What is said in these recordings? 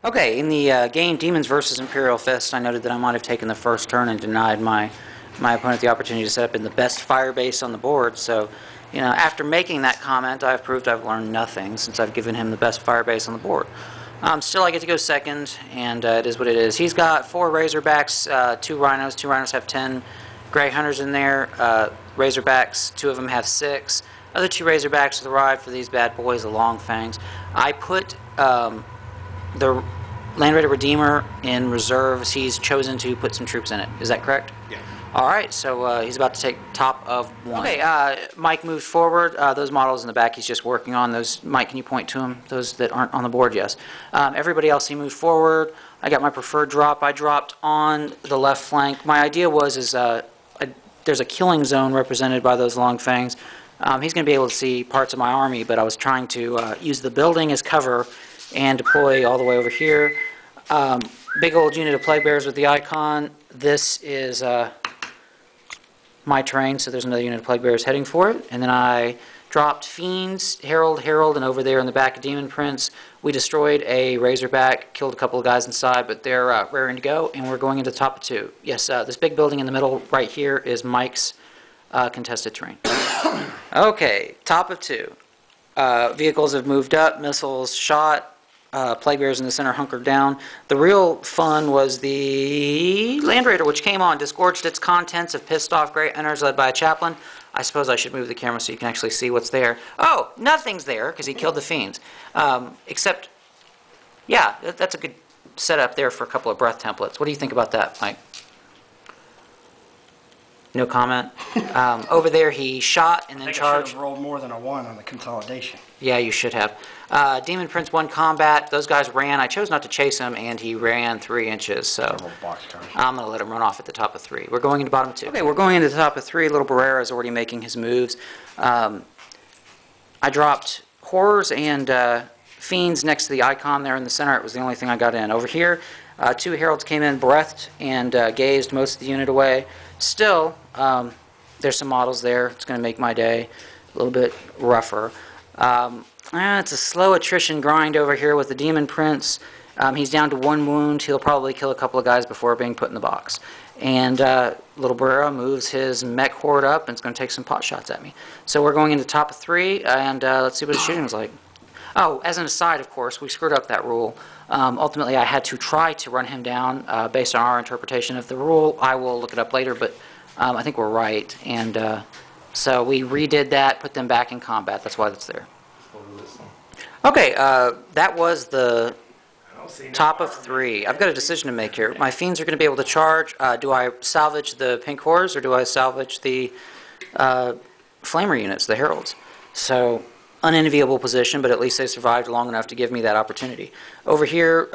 Okay, in the game Demons versus Imperial Fist, I noted that I might have taken the first turn and denied my opponent the opportunity to set up in the best fire base on the board. So, you know, after making that comment, I've proved I've learned nothing since I've given him the best fire base on the board. Still, I get to go second, and it is what it is. He's got 4 Razorbacks, 2 Rhinos. 2 Rhinos have 10 Grey Hunters in there. Razorbacks, 2 of them have 6. Other 2 Razorbacks with the ride for these bad boys, the Long Fangs. I put the Land Raider Redeemer in reserves. He's chosen to put some troops in it. Is that correct? Yeah. All right, so he's about to take top of 1. Okay, Mike moved forward. Those models in the back he's just working on. Those, Mike, can you point to them? Those that aren't on the board, yes. Everybody else, he moved forward. I got my preferred drop. I dropped on the left flank. My idea was there's a killing zone represented by those Long Fangs. He's going to be able to see parts of my army, but I was trying to use the building as cover and deploy all the way over here. Big old unit of Plague Bearers with the icon. This is my terrain, so there's another unit of Plague Bearers heading for it. And then I dropped Fiends, Herald, and over there in the back of Demon Prince, we destroyed a Razorback, killed a couple of guys inside, but they're raring to go, and we're going into the top of 2. Yes, this big building in the middle right here is Mike's contested terrain. Okay, top of 2. Vehicles have moved up, missiles shot, Plague Bears in the center hunkered down. The real fun was the Land Raider, which came on, disgorged its contents of pissed off Grey Hunters led by a chaplain. I suppose I should move the camera so you can actually see what's there. Oh, nothing's there because he killed the Fiends. Except, yeah, that's a good setup there for a couple of breath templates. What do you think about that, Mike? No comment. Over there, he shot and then charged. I should have rolled more than a 1 on the consolidation. Yeah, you should have. Demon Prince won combat. Those guys ran. I chose not to chase him, and he ran 3 inches. So I'm going to let him run off at the top of 3. We're going into bottom 2. Okay, we're going into the top of 3. Little Barrera is already making his moves. I dropped Horrors and Fiends next to the icon there in the center. It was the only thing I got in. Over here, 2 Heralds came in, breathed, and gazed most of the unit away. Still, there's some models there. It's going to make my day a little bit rougher. It's a slow attrition grind over here with the Demon Prince. He's down to 1 wound. He'll probably kill a couple of guys before being put in the box. And Little Barrera moves his mech horde up, and it's going to take some pot shots at me. So we're going into top of 3, and let's see what his shooting is like. Oh, as an aside, of course, we screwed up that rule. Ultimately, I had to try to run him down based on our interpretation of the rule. I will look it up later, but I think we're right. And so we redid that, put them back in combat. That's why that's there. Okay, that was the top of 3. I've got a decision to make here. My Fiends are going to be able to charge. Do I salvage the Pink Horrors, or do I salvage the Flamer units, the Heralds? So, unenviable position, but at least they survived long enough to give me that opportunity. Over here,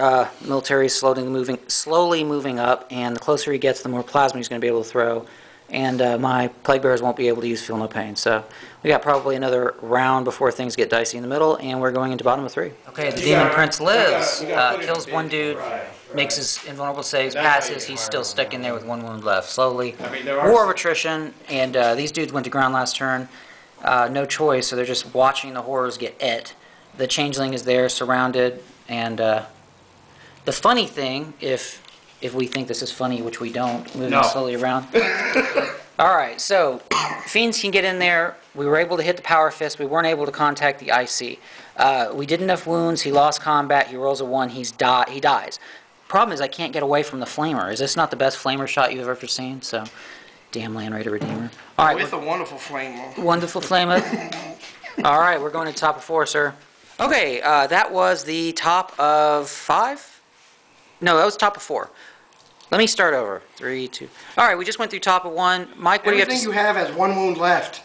military is slowly moving up, and the closer he gets, the more plasma he's going to be able to throw. And my Plague Bearers won't be able to use Feel No Pain. So we got probably another round before things get dicey in the middle, and we're going into bottom of 3. Okay, the Demon Prince lives, kills 1 dude, makes his invulnerable saves, passes. He's still stuck in there with 1 wound left. Slowly, war of attrition, and these dudes went to ground last turn. No choice, so they're just watching the Horrors get et. The Changeling is there, surrounded, and the funny thing, if we think this is funny, which we don't, moving slowly around. Alright, so Fiends can get in there. We were able to hit the Power Fist. We weren't able to contact the IC. We did enough wounds. He lost combat. He rolls a 1. He dies. Problem is I can't get away from the Flamer. Is this not the best Flamer shot you've ever seen? So, damn Land Raider Redeemer. All right, with a wonderful Flamer. Wonderful Flamer. All right, we're going to top of 4, sir. Okay, that was the top of 5? No, that was top of 4. Let me start over. 3, 2. All right, we just went through top of 1. Mike, what do you have to say? Everything you have has 1 wound left.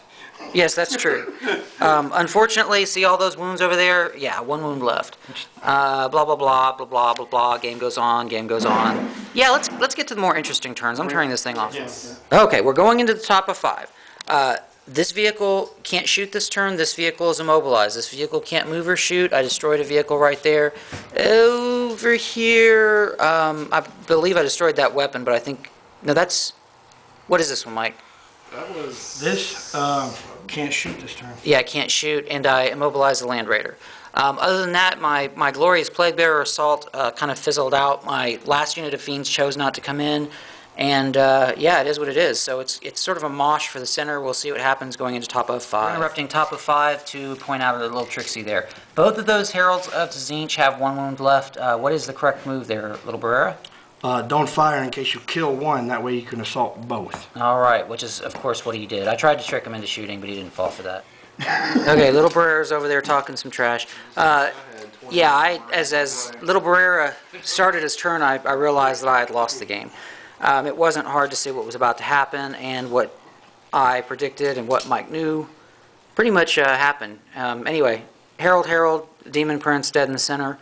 Yes, that's true. Unfortunately, see all those wounds over there? Yeah, 1 wound left. Blah, blah, blah, blah, blah, blah, blah. Game goes on, game goes on. Yeah, let's get to the more interesting turns. I'm turning this thing off. Yes. Okay, we're going into the top of 5. This vehicle can't shoot this turn. This vehicle is immobilized. This vehicle can't move or shoot. I destroyed a vehicle right there. Over here, I believe I destroyed that weapon, but I think... No, that's... What is this one, Mike? That was... This can't shoot this turn. Yeah, can't shoot, and I immobilized the Land Raider. Other than that, my glorious Plague Bearer Assault kind of fizzled out. My last unit of Fiends chose not to come in, and yeah, it is what it is. So it's sort of a mosh for the center. We'll see what happens going into top of 5. We're interrupting top of 5 to point out a little tricksy there. Both of those Heralds of Tzeentch have 1 wound left. What is the correct move there, little Barrera? Don't fire in case you kill one. That way you can assault both. All right, which is, of course, what he did. I tried to trick him into shooting, but he didn't fall for that. Okay, little Barrera's over there talking some trash. Yeah, as little Barrera started his turn, I realized that I had lost the game. It wasn't hard to see what was about to happen, and what I predicted and what Mike knew pretty much happened. Anyway, Herald, Demon Prince dead in the center.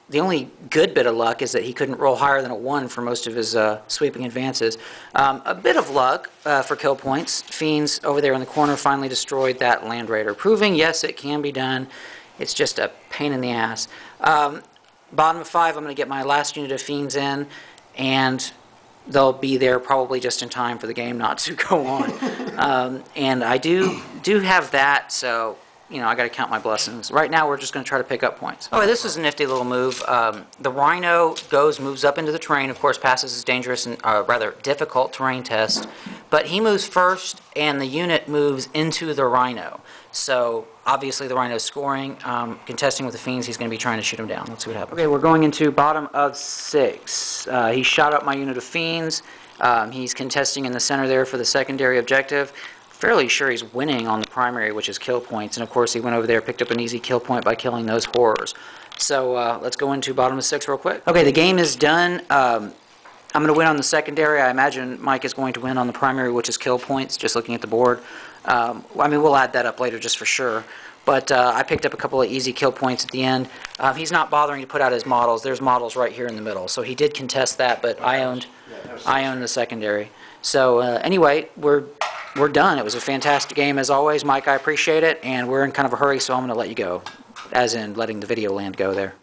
The only good bit of luck is that he couldn't roll higher than a 1 for most of his sweeping advances. A bit of luck for kill points. Fiends over there in the corner finally destroyed that Land Raider, proving, yes, it can be done. It's just a pain in the ass. Bottom of 5, I'm going to get my last unit of Fiends in, and they'll be there probably just in time for the game not to go on. And I do have that, so you know, I got to count my blessings. Right now, we're just going to try to pick up points. Oh, this is a nifty little move. The Rhino moves up into the terrain, of course, passes his dangerous and rather difficult terrain test. But he moves first, and the unit moves into the Rhino. So, obviously, the Rhino's scoring. Contesting with the Fiends, he's going to be trying to shoot him down. Let's see what happens. Okay, we're going into bottom of 6. He shot up my unit of Fiends. He's contesting in the center there for the secondary objective. Fairly sure he's winning on the primary, which is kill points. And, of course, he went over there, picked up an easy kill point by killing those horrors. So let's go into bottom of 6 real quick. Okay, the game is done. I'm going to win on the secondary. I imagine Mike is going to win on the primary, which is kill points, just looking at the board. I mean, we'll add that up later just for sure. But I picked up a couple of easy kill points at the end. He's not bothering to put out his models. There's models right here in the middle. So he did contest that, but I owned the secondary. So anyway, we're done. It was a fantastic game as always. Mike, I appreciate it. And we're in kind of a hurry, so I'm going to let you go, as in letting the video land go there.